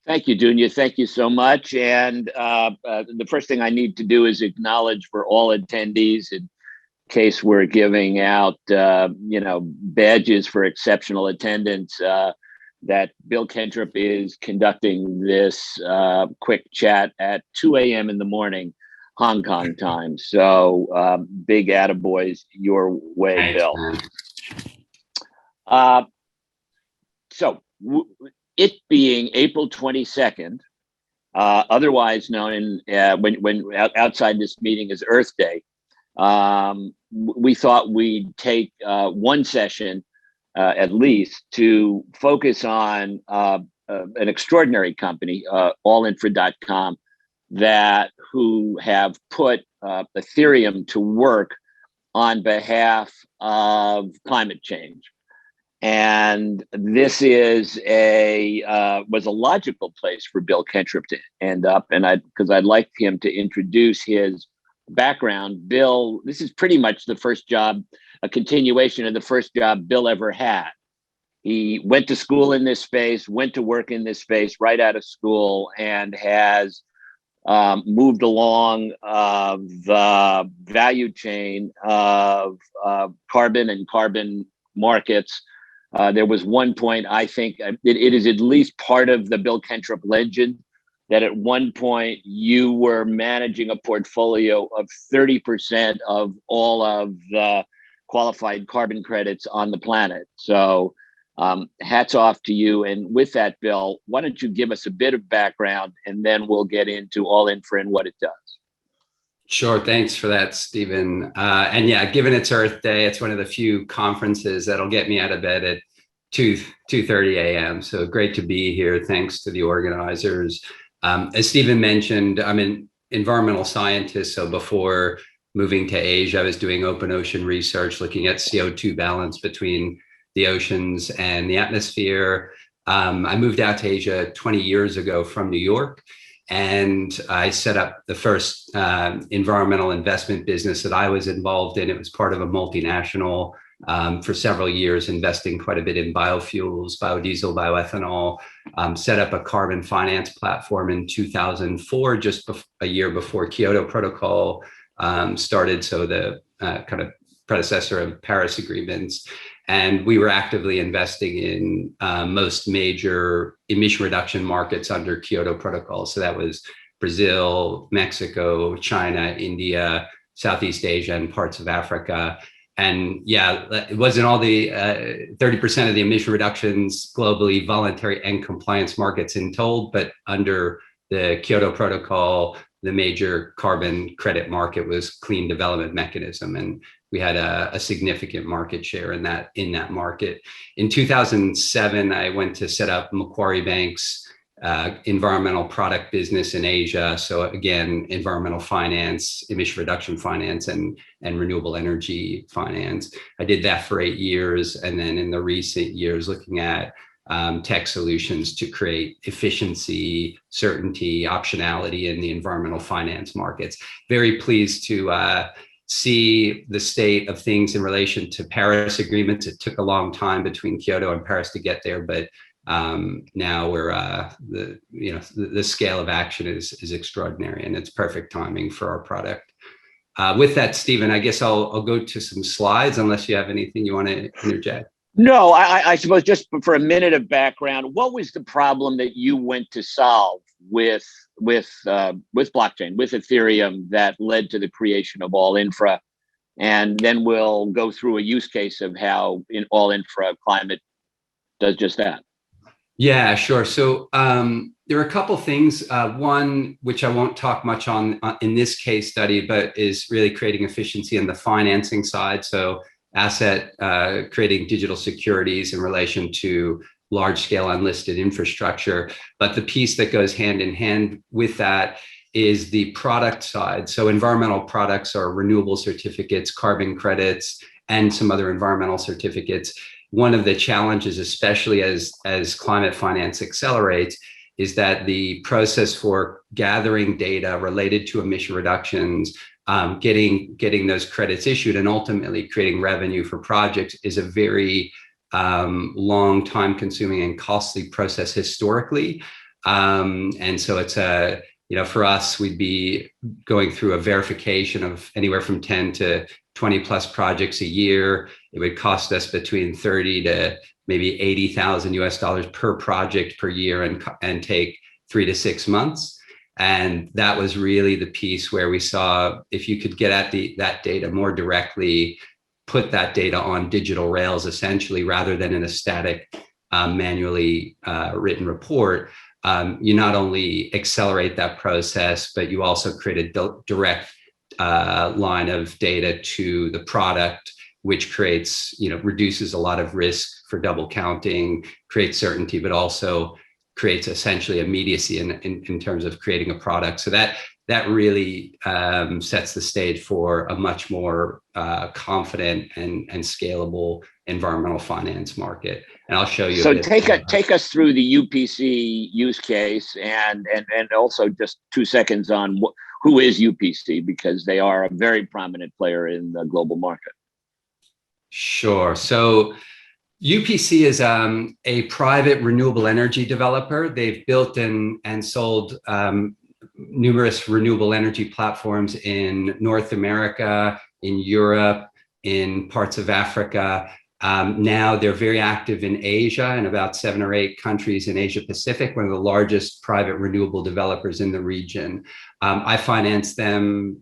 Thank you, Dunya. Thank you so much. And the first thing I need to do is acknowledge for all attendees, in case we're giving out, badges for exceptional attendance, that Bill Kentrup is conducting this quick chat at 2 a.m. in the morning, Hong Kong time. So big attaboys your way, Thanks, Bill. Man. It being April 22nd, otherwise known when outside this meeting as Earth Day, we thought we'd take one session at least to focus on an extraordinary company, Allinfra.com, who have put Ethereum to work on behalf of climate change. And this was a logical place for Bill Kentrup to end up, because I'd like him to introduce his background. Bill, this is pretty much the first job, a continuation of the first job Bill ever had. He went to school in this space, went to work in this space right out of school, and has moved along the value chain of carbon and carbon markets. There was one point, I think it is at least part of the Bill Kentrup legend, that at one point you were managing a portfolio of 30% of all of the qualified carbon credits on the planet. So hats off to you. And with that, Bill, why don't you give us a bit of background, and then we'll get into Allinfra and what it does. Sure. Thanks for that, Stephen. And yeah, given it's Earth Day, it's one of the few conferences that'll get me out of bed at 2:30 a.m. So great to be here. Thanks to the organizers. As Stephen mentioned, I'm an environmental scientist. So before moving to Asia, I was doing open ocean research, looking at CO2 balance between the oceans and the atmosphere. I moved out to Asia 20 years ago from New York. And I set up the first environmental investment business that I was involved in. It was part of a multinational for several years, investing quite a bit in biofuels, biodiesel, bioethanol, set up a carbon finance platform in 2004, just a year before Kyoto Protocol started. So the kind of predecessor of Paris agreements. And we were actively investing in most major emission reduction markets under Kyoto Protocol. So that was Brazil, Mexico, China, India, Southeast Asia, and parts of Africa. And yeah, it wasn't all the 30% of the emission reductions globally voluntary and compliance markets in total, but under the Kyoto Protocol, the major carbon credit market was clean development mechanism. And we had a significant market share in that market. In 2007, I went to set up Macquarie Bank's environmental product business in Asia. So again, environmental finance, emission reduction finance, and renewable energy finance. I did that for 8 years. And then in the recent years, looking at tech solutions to create efficiency, certainty, optionality in the environmental finance markets. Very pleased to see the state of things in relation to Paris agreements. It took a long time between Kyoto and Paris to get there, but now we're the scale of action is extraordinary, and it's perfect timing for our product. With that, Stephen, I guess I'll go to some slides unless you have anything you want to interject. No, I suppose just for a minute of background, what was the problem that you went to solve with blockchain, with Ethereum, that led to the creation of Allinfra? And then we'll go through a use case of how in Allinfra climate does just that. Yeah, sure. So there are a couple things. One, which I won't talk much on in this case study, but is really creating efficiency in the financing side. So creating digital securities in relation to large-scale unlisted infrastructure. But the piece that goes hand in hand with that is the product side. So environmental products are renewable certificates, carbon credits, and some other environmental certificates. One of the challenges, especially as climate finance accelerates, is that the process for gathering data related to emission reductions, getting those credits issued, and ultimately creating revenue for projects is a very long, time-consuming and costly process historically. And so it's for us, we'd be going through a verification of anywhere from 10 to 20 plus projects a year. It would cost us between 30 to maybe 80,000 US dollars per project per year, and take 3 to 6 months. And that was really the piece where we saw, if you could get at that data more directly, put that data on digital rails, essentially, rather than in a static, manually written report, you not only accelerate that process, but you also create a direct line of data to the product, which creates, reduces a lot of risk for double counting, creates certainty, but also creates essentially immediacy in terms of creating a product. So that really sets the stage for a much more confident and scalable environmental finance market. And I'll show you. So take us through the UPC use case, and also just 2 seconds on who is UPC, because they are a very prominent player in the global market. Sure. So UPC is a private renewable energy developer. They've built and sold numerous renewable energy platforms in North America, in Europe, in parts of Africa. Now they're very active in Asia, in about 7 or 8 countries in Asia Pacific, one of the largest private renewable developers in the region. I financed them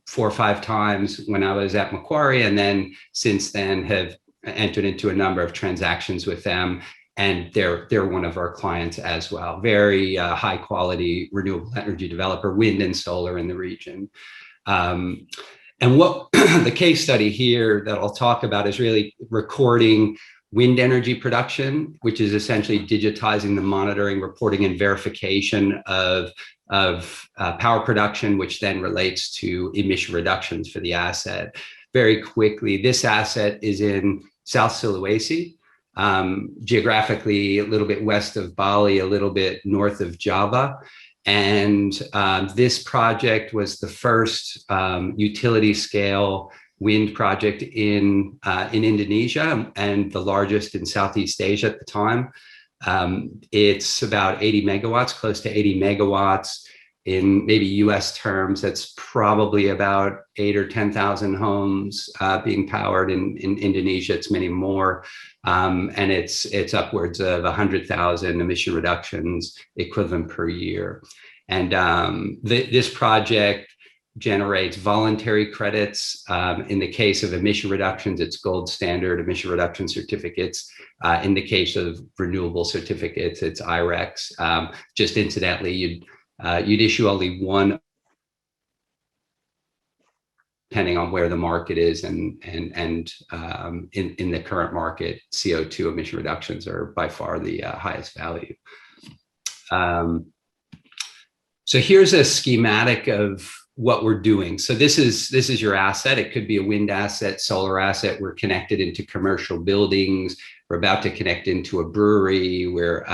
4 or 5 times when I was at Macquarie, and then since then have entered into a number of transactions with them. And they're one of our clients as well. Very high quality renewable energy developer, wind and solar in the region. And what the case study here that I'll talk about is really recording wind energy production, which is essentially digitizing the monitoring, reporting, and verification of power production, which then relates to emission reductions for the asset. Very quickly, this asset is in South Sulawesi, geographically a little bit west of Bali, a little bit north of Java. And this project was the first utility scale wind project in Indonesia, and the largest in Southeast Asia at the time. It's about 80 megawatts, close to 80 megawatts. In maybe US terms, that's probably about 8 or 10,000 homes being powered. In Indonesia, it's many more. And it's upwards of 100,000 emission reductions equivalent per year. And this project generates voluntary credits. In the case of emission reductions, it's gold standard emission reduction certificates. In the case of renewable certificates, it's IREX. Just incidentally, you'd issue only one, depending on where the market is, and in the current market, CO2 emission reductions are by far the highest value. So here's a schematic of what we're doing. So this is your asset. It could be a wind asset, solar asset. We're connected into commercial buildings. We're about to connect into a brewery. We're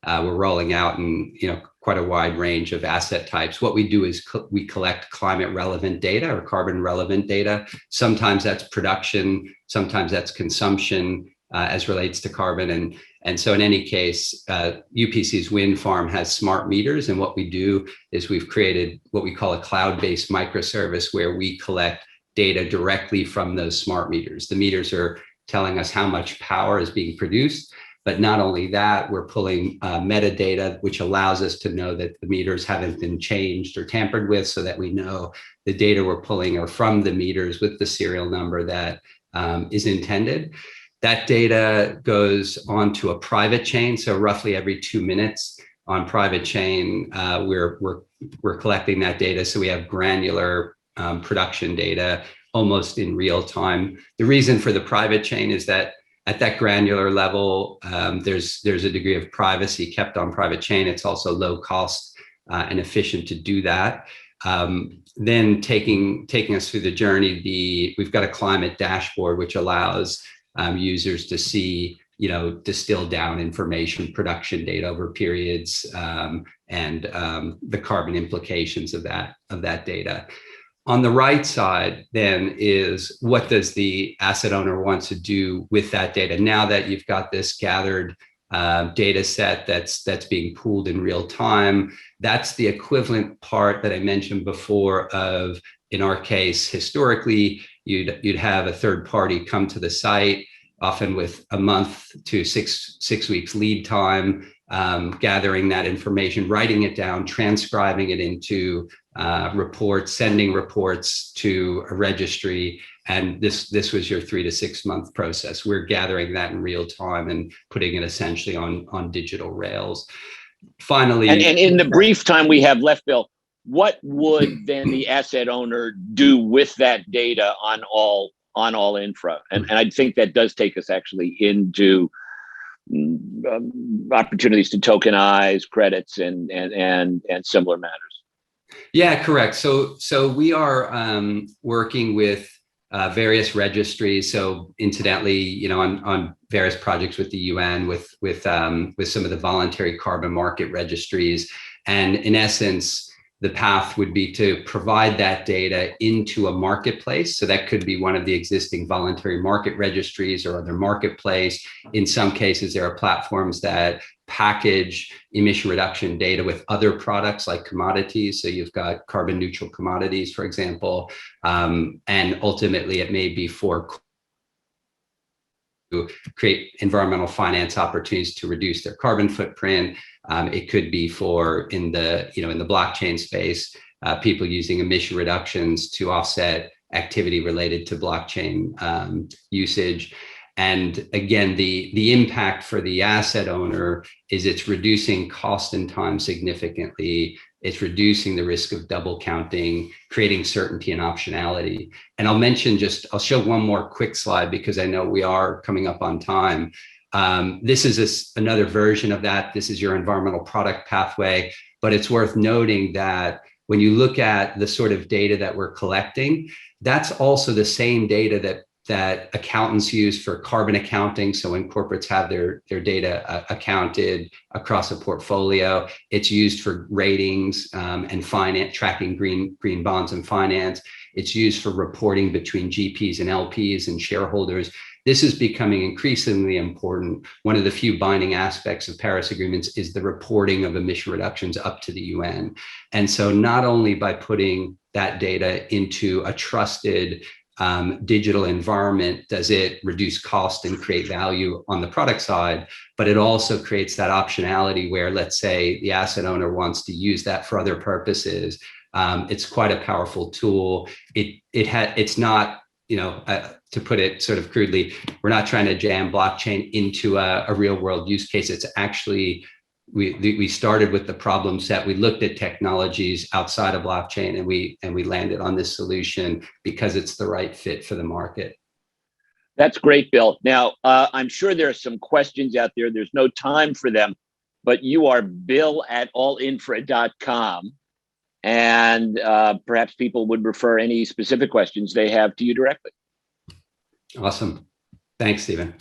rolling out in quite a wide range of asset types. What we do is we collect climate relevant data or carbon relevant data. Sometimes that's production, sometimes that's consumption as relates to carbon. And so in any case, UPC's wind farm has smart meters. And what we do is we've created what we call a cloud-based microservice, where we collect data directly from those smart meters. The meters are telling us how much power is being produced. But not only that, we're pulling metadata, which allows us to know that the meters haven't been changed or tampered with, so that we know the data we're pulling are from the meters with the serial number that is intended. That data goes onto a private chain. So roughly every 2 minutes on private chain, we're collecting that data. So we have granular production data almost in real time. The reason for the private chain is that at that granular level, there's a degree of privacy kept on private chain. It's also low cost and efficient to do that. Then taking us through the journey, we've got a climate dashboard, which allows users to see, distill down information, production data over periods, and the carbon implications of that data. On the right side, then, is what does the asset owner want to do with that data? Now that you've got this gathered data set that's being pooled in real time. That's the equivalent part that I mentioned before of, in our case, historically, you'd have a third party come to the site, often with a month to six weeks lead time, gathering that information, writing it down, transcribing it into reports, sending reports to a registry. And this was your 3 to 6 month process. We're gathering that in real time and putting it essentially on digital rails. Finally, and in the brief time we have left, Bill, what would then the asset owner do with that data on all infra? And I think that does take us actually into opportunities to tokenize credits and similar matters. Yeah, correct. So we are working with various registries. So incidentally, on various projects with the UN, with some of the voluntary carbon market registries, and in essence, the path would be to provide that data into a marketplace. So that could be one of the existing voluntary market registries or other marketplace. In some cases, there are platforms that package emission reduction data with other products like commodities. So you've got carbon neutral commodities, for example, and ultimately it may be for to create environmental finance opportunities to reduce their carbon footprint. It could be for in the blockchain space, people using emission reductions to offset activity related to blockchain usage. And again, the impact for the asset owner is it's reducing cost and time significantly. It's reducing the risk of double counting, creating certainty and optionality. And I'll show one more quick slide because I know we are coming up on time. This is another version of that. This is your environmental product pathway, but it's worth noting that when you look at the sort of data that we're collecting, that's also the same data that accountants use for carbon accounting. So when corporates have their data accounted across a portfolio, it's used for ratings and finance, tracking green bonds and finance. It's used for reporting between GPs and LPs and shareholders. This is becoming increasingly important. One of the few binding aspects of Paris agreements is the reporting of emission reductions up to the UN. And so not only by putting that data into a trusted digital environment does it reduce cost and create value on the product side, but it also creates that optionality where, let's say, the asset owner wants to use that for other purposes. It's quite a powerful tool. It's not, to put it sort of crudely, we're not trying to jam blockchain into a real world use case. It's actually, we started with the problem set. We looked at technologies outside of blockchain and we landed on this solution because it's the right fit for the market. That's great, Bill. Now, I'm sure there are some questions out there. There's no time for them, but you are bill@allinfra.com. And perhaps people would refer any specific questions they have to you directly. Awesome. Thanks, Stephen.